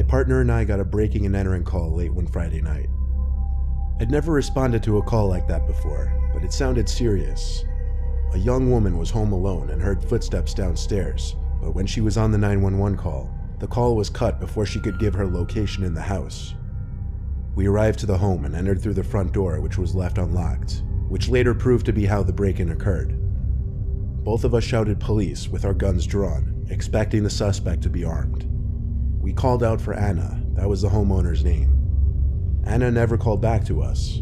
partner and I got a breaking and entering call late one Friday night. I'd never responded to a call like that before, but it sounded serious. A young woman was home alone and heard footsteps downstairs, but when she was on the 911 call, the call was cut before she could give her location in the house. We arrived to the home and entered through the front door, which was left unlocked, which later proved to be how the break-in occurred. Both of us shouted police with our guns drawn, expecting the suspect to be armed. We called out for Anna, that was the homeowner's name. Anna never called back to us.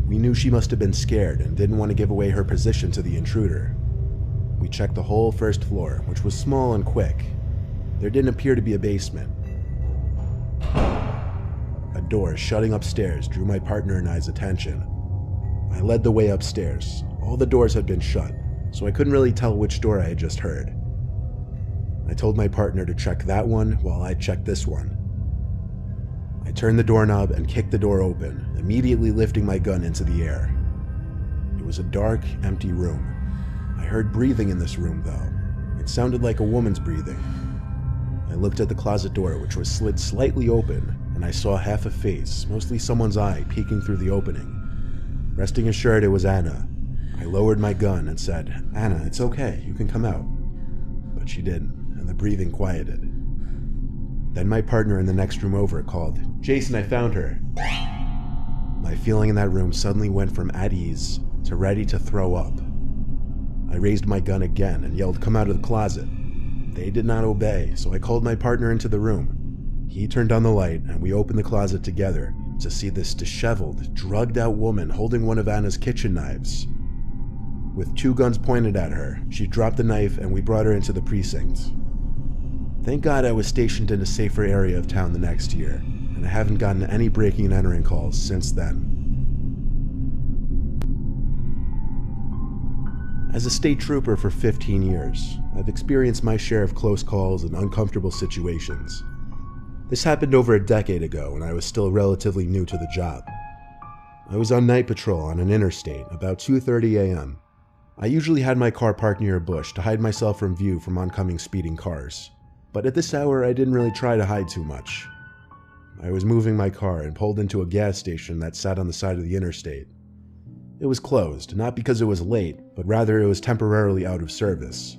We knew she must have been scared and didn't want to give away her position to the intruder. We checked the whole first floor, which was small and quick. There didn't appear to be a basement. A door shutting upstairs drew my partner and I's attention. I led the way upstairs. All the doors had been shut, so I couldn't really tell which door I had just heard. I told my partner to check that one while I checked this one. I turned the doorknob and kicked the door open, immediately lifting my gun into the air. It was a dark, empty room. I heard breathing in this room, though. It sounded like a woman's breathing. I looked at the closet door, which was slid slightly open, and I saw half a face, mostly someone's eye, peeking through the opening. Resting assured it was Anna, I lowered my gun and said, "Anna, it's okay, you can come out." But she didn't, and the breathing quieted. Then my partner in the next room over called, "Jason, I found her." My feeling in that room suddenly went from at ease to ready to throw up. I raised my gun again and yelled, "Come out of the closet." They did not obey, so I called my partner into the room. He turned on the light and we opened the closet together to see this disheveled, drugged-out woman holding one of Anna's kitchen knives. With 2 guns pointed at her, she dropped the knife and we brought her into the precinct. Thank God I was stationed in a safer area of town the next year, and I haven't gotten any breaking and entering calls since then. As a state trooper for 15 years, I've experienced my share of close calls and uncomfortable situations. This happened over a decade ago when I was still relatively new to the job. I was on night patrol on an interstate about 2:30 a.m. I usually had my car parked near a bush to hide myself from view from oncoming speeding cars, but at this hour I didn't really try to hide too much. I was moving my car and pulled into a gas station that sat on the side of the interstate. It was closed, not because it was late, but rather it was temporarily out of service.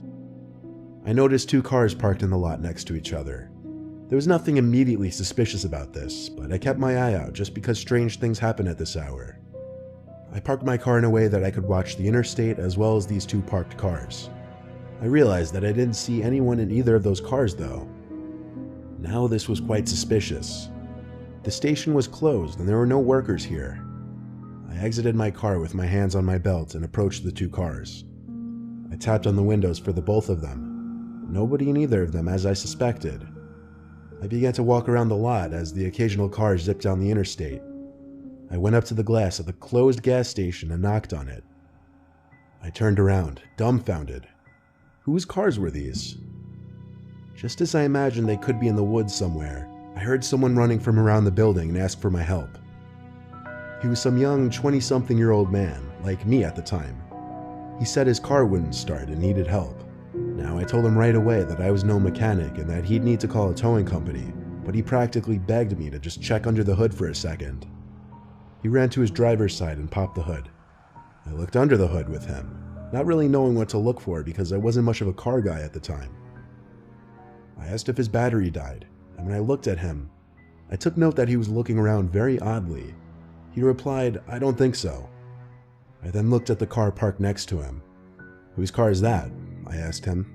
I noticed 2 cars parked in the lot next to each other. There was nothing immediately suspicious about this, but I kept my eye out just because strange things happen at this hour. I parked my car in a way that I could watch the interstate as well as these 2 parked cars. I realized that I didn't see anyone in either of those cars though. Now this was quite suspicious. The station was closed and there were no workers here. I exited my car with my hands on my belt and approached the 2 cars. I tapped on the windows for the both of them. Nobody in either of them, as I suspected. I began to walk around the lot as the occasional car zipped down the interstate. I went up to the glass of the closed gas station and knocked on it. I turned around, dumbfounded. Whose cars were these? Just as I imagined they could be in the woods somewhere, I heard someone running from around the building and ask for my help. He was some young 20-something-year-old man, like me at the time. He said his car wouldn't start and needed help. Now, I told him right away that I was no mechanic and that he'd need to call a towing company, but he practically begged me to just check under the hood for a second. He ran to his driver's side and popped the hood. I looked under the hood with him, not really knowing what to look for because I wasn't much of a car guy at the time. I asked if his battery died, and when I looked at him, I took note that he was looking around very oddly. He replied, "I don't think so." I then looked at the car parked next to him. "Whose car is that?" I asked him.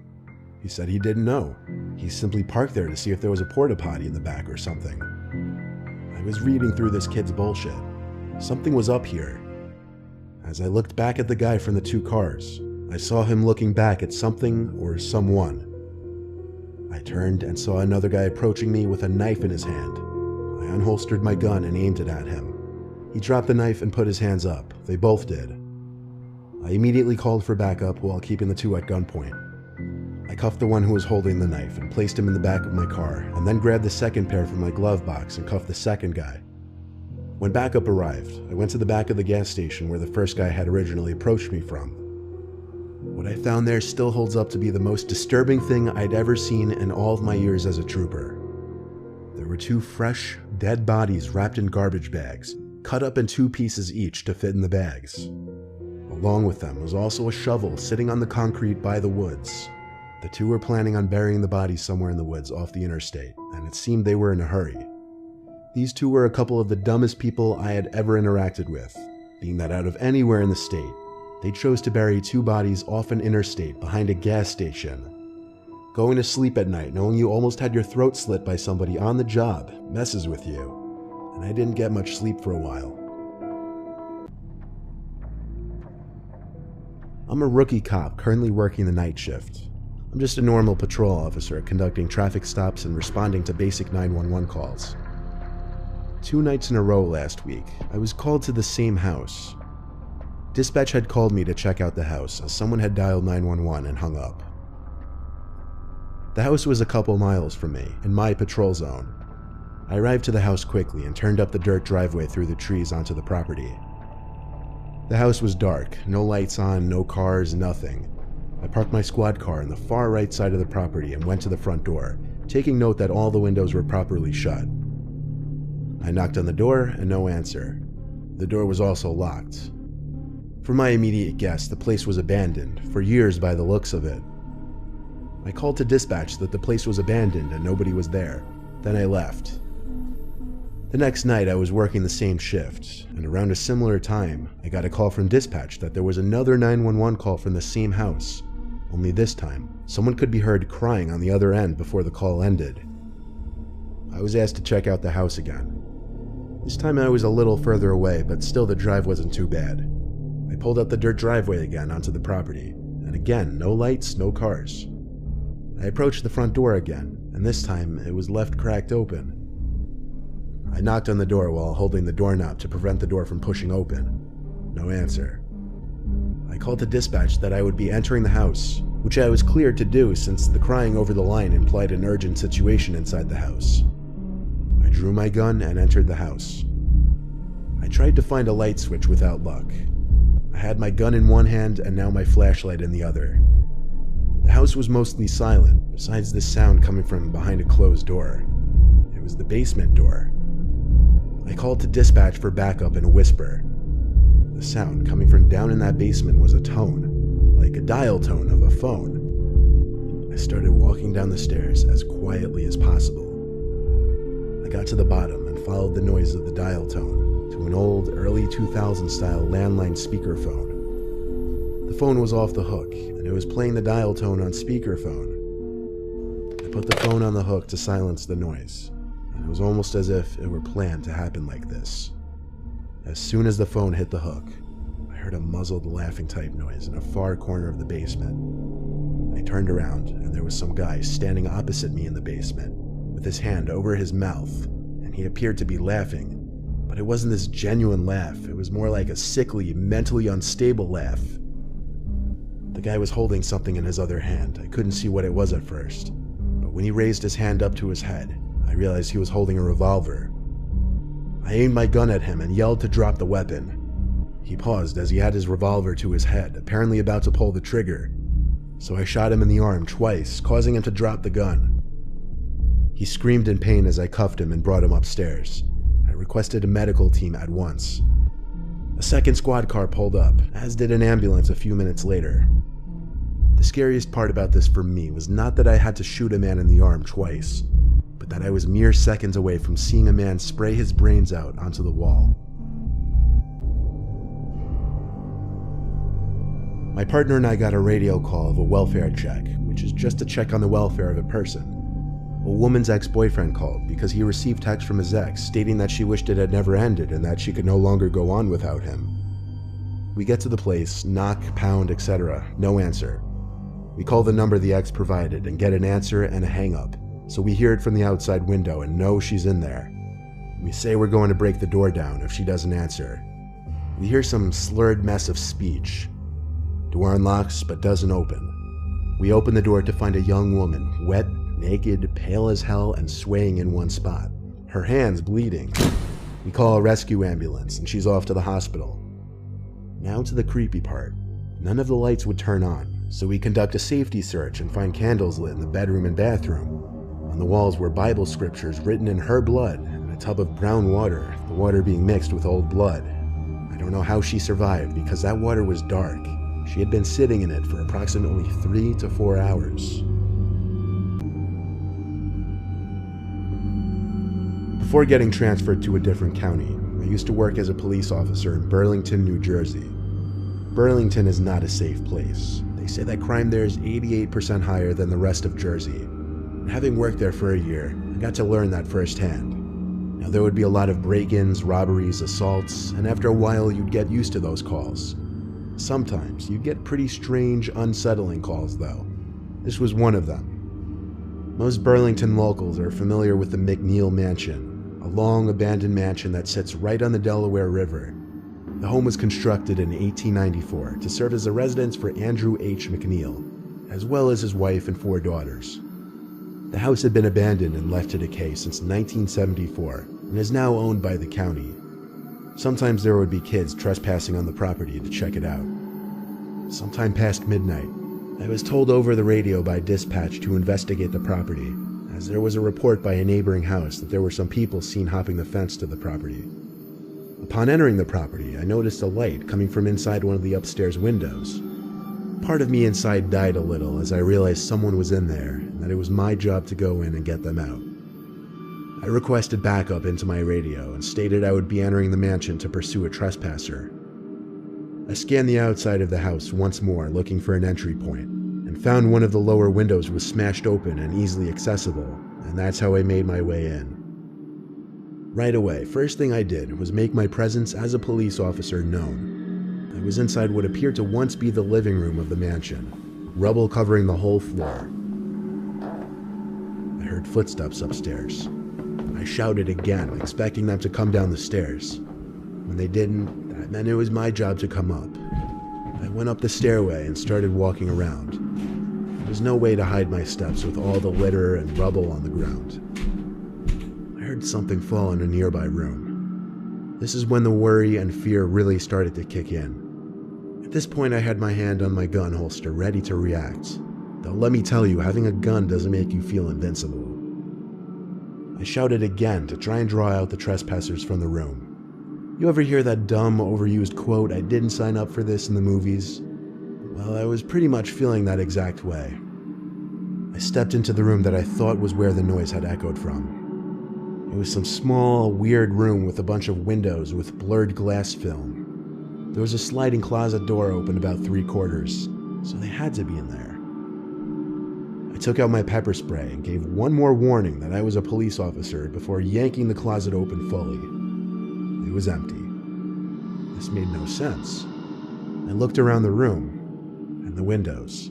He said he didn't know. He simply parked there to see if there was a porta potty in the back or something. I was reading through this kid's bullshit. Something was up here. As I looked back at the guy from the 2 cars, I saw him looking back at something or someone. I turned and saw another guy approaching me with a knife in his hand. I unholstered my gun and aimed it at him. He dropped the knife and put his hands up. They both did. I immediately called for backup while keeping the 2 at gunpoint. I cuffed the one who was holding the knife and placed him in the back of my car, and then grabbed the second pair from my glove box and cuffed the second guy. When backup arrived, I went to the back of the gas station where the first guy had originally approached me from. What I found there still holds up to be the most disturbing thing I'd ever seen in all of my years as a trooper. The were 2 fresh, dead bodies wrapped in garbage bags, cut up in 2 pieces each to fit in the bags. Along with them was also a shovel sitting on the concrete by the woods. The 2 were planning on burying the bodies somewhere in the woods off the interstate, and it seemed they were in a hurry. These 2 were a couple of the dumbest people I had ever interacted with, being that out of anywhere in the state, they chose to bury 2 bodies off an interstate behind a gas station. Going to sleep at night knowing you almost had your throat slit by somebody on the job messes with you, and I didn't get much sleep for a while. I'm a rookie cop currently working the night shift. I'm just a normal patrol officer conducting traffic stops and responding to basic 911 calls. 2 nights in a row last week, I was called to the same house. Dispatch had called me to check out the house as someone had dialed 911 and hung up. The house was a couple miles from me, in my patrol zone. I arrived to the house quickly and turned up the dirt driveway through the trees onto the property. The house was dark, no lights on, no cars, nothing. I parked my squad car on the far right side of the property and went to the front door, taking note that all the windows were properly shut. I knocked on the door and no answer. The door was also locked. For my immediate guess, the place was abandoned, for years by the looks of it. I called to dispatch that the place was abandoned and nobody was there. Then I left. The next night I was working the same shift, and around a similar time, I got a call from dispatch that there was another 911 call from the same house. Only this time, someone could be heard crying on the other end before the call ended. I was asked to check out the house again. This time I was a little further away, but still the drive wasn't too bad. I pulled up the dirt driveway again onto the property, and again, no lights, no cars. I approached the front door again, and this time it was left cracked open. I knocked on the door while holding the doorknob to prevent the door from pushing open. No answer. I called to dispatch that I would be entering the house, which I was cleared to do since the crying over the line implied an urgent situation inside the house. I drew my gun and entered the house. I tried to find a light switch without luck. I had my gun in one hand and now my flashlight in the other. The house was mostly silent, besides the sound coming from behind a closed door. It was the basement door. I called to dispatch for backup in a whisper. The sound coming from down in that basement was a tone, like a dial tone of a phone. I started walking down the stairs as quietly as possible. I got to the bottom and followed the noise of the dial tone to an old, early 2000s style landline speakerphone. The phone was off the hook, and it was playing the dial tone on speakerphone. I put the phone on the hook to silence the noise, and it was almost as if it were planned to happen like this. As soon as the phone hit the hook, I heard a muzzled laughing type noise in a far corner of the basement. I turned around, and there was some guy standing opposite me in the basement, with his hand over his mouth, and he appeared to be laughing. But it wasn't this genuine laugh, it was more like a sickly, mentally unstable laugh. The guy was holding something in his other hand. I couldn't see what it was at first, but when he raised his hand up to his head, I realized he was holding a revolver. I aimed my gun at him and yelled to drop the weapon. He paused as he had his revolver to his head, apparently about to pull the trigger, so I shot him in the arm twice, causing him to drop the gun. He screamed in pain as I cuffed him and brought him upstairs. I requested a medical team at once. A second squad car pulled up, as did an ambulance a few minutes later. The scariest part about this for me was not that I had to shoot a man in the arm twice, but that I was mere seconds away from seeing a man spray his brains out onto the wall. My partner and I got a radio call of a welfare check, which is just a check on the welfare of a person. A woman's ex-boyfriend called because he received text from his ex stating that she wished it had never ended and that she could no longer go on without him. We get to the place, knock, pound, etc. No answer. We call the number the ex provided and get an answer and a hang-up, so we hear it from the outside window and know she's in there. We say we're going to break the door down if she doesn't answer. We hear some slurred mess of speech. Door unlocks but doesn't open. We open the door to find a young woman, wet, naked, pale as hell, and swaying in one spot, her hands bleeding. We call a rescue ambulance and she's off to the hospital. Now to the creepy part. None of the lights would turn on, so we conduct a safety search and find candles lit in the bedroom and bathroom. On the walls were Bible scriptures written in her blood and a tub of brown water, the water being mixed with old blood. I don't know how she survived because that water was dark. She had been sitting in it for approximately 3 to 4 hours. Before getting transferred to a different county, I used to work as a police officer in Burlington, New Jersey. Burlington is not a safe place. They say that crime there is 88% higher than the rest of Jersey. And having worked there for a year, I got to learn that firsthand. Now, there would be a lot of break-ins, robberies, assaults, and after a while you'd get used to those calls. Sometimes you'd get pretty strange, unsettling calls though. This was one of them. Most Burlington locals are familiar with the McNeil Mansion, a long abandoned mansion that sits right on the Delaware River. The home was constructed in 1894 to serve as a residence for Andrew H. McNeil, as well as his wife and 4 daughters. The house had been abandoned and left to decay since 1974 and is now owned by the county. Sometimes there would be kids trespassing on the property to check it out. Sometime past midnight, I was told over the radio by dispatch to investigate the property, as there was a report by a neighboring house that there were some people seen hopping the fence to the property. Upon entering the property, I noticed a light coming from inside one of the upstairs windows. Part of me inside died a little as I realized someone was in there and that it was my job to go in and get them out. I requested backup into my radio and stated I would be entering the mansion to pursue a trespasser. I scanned the outside of the house once more looking for an entry point, and found one of the lower windows was smashed open and easily accessible, and that's how I made my way in. Right away, first thing I did was make my presence as a police officer known. I was inside what appeared to once be the living room of the mansion, rubble covering the whole floor. I heard footsteps upstairs. I shouted again, expecting them to come down the stairs. When they didn't, that meant it was my job to come up. I went up the stairway and started walking around. There was no way to hide my steps with all the litter and rubble on the ground. I heard something fall in a nearby room. This is when the worry and fear really started to kick in. At this point, I had my hand on my gun holster ready to react. Though let me tell you, having a gun doesn't make you feel invincible. I shouted again to try and draw out the trespassers from the room. You ever hear that dumb, overused quote, "I didn't sign up for this" in the movies? Well, I was pretty much feeling that exact way. I stepped into the room that I thought was where the noise had echoed from. It was some small, weird room with a bunch of windows with blurred glass film. There was a sliding closet door open about 3/4, so they had to be in there. I took out my pepper spray and gave one more warning that I was a police officer before yanking the closet open fully. It was empty. This made no sense. I looked around the room, and the windows.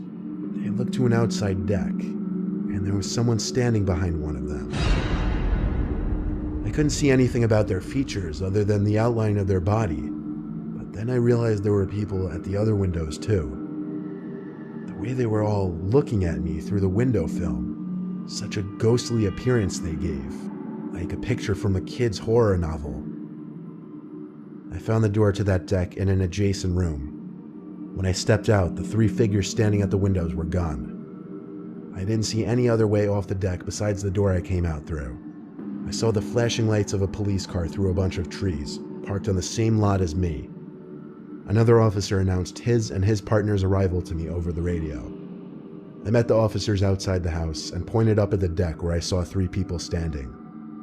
They looked to an outside deck, and there was someone standing behind one of them. I couldn't see anything about their features other than the outline of their body, but then I realized there were people at the other windows too. The way they were all looking at me through the window film, such a ghostly appearance they gave, like a picture from a kid's horror novel. I found the door to that deck in an adjacent room. When I stepped out, the 3 figures standing at the windows were gone. I didn't see any other way off the deck besides the door I came out through. I saw the flashing lights of a police car through a bunch of trees, parked on the same lot as me. Another officer announced his and his partner's arrival to me over the radio. I met the officers outside the house and pointed up at the deck where I saw 3 people standing.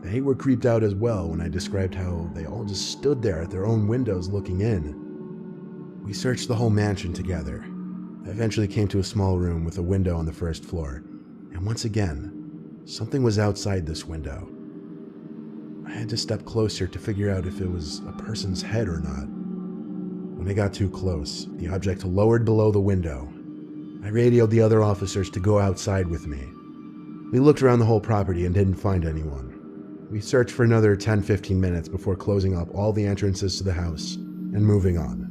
They were creeped out as well when I described how they all just stood there at their own windows looking in. We searched the whole mansion together. I eventually came to a small room with a window on the first floor, and once again, something was outside this window. I had to step closer to figure out if it was a person's head or not. When I got too close, the object lowered below the window. I radioed the other officers to go outside with me. We looked around the whole property and didn't find anyone. We searched for another 10-15 minutes before closing up all the entrances to the house and moving on.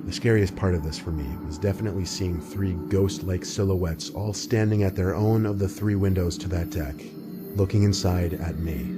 The scariest part of this for me was definitely seeing 3 ghost-like silhouettes all standing at their own of the 3 windows to that deck, looking inside at me.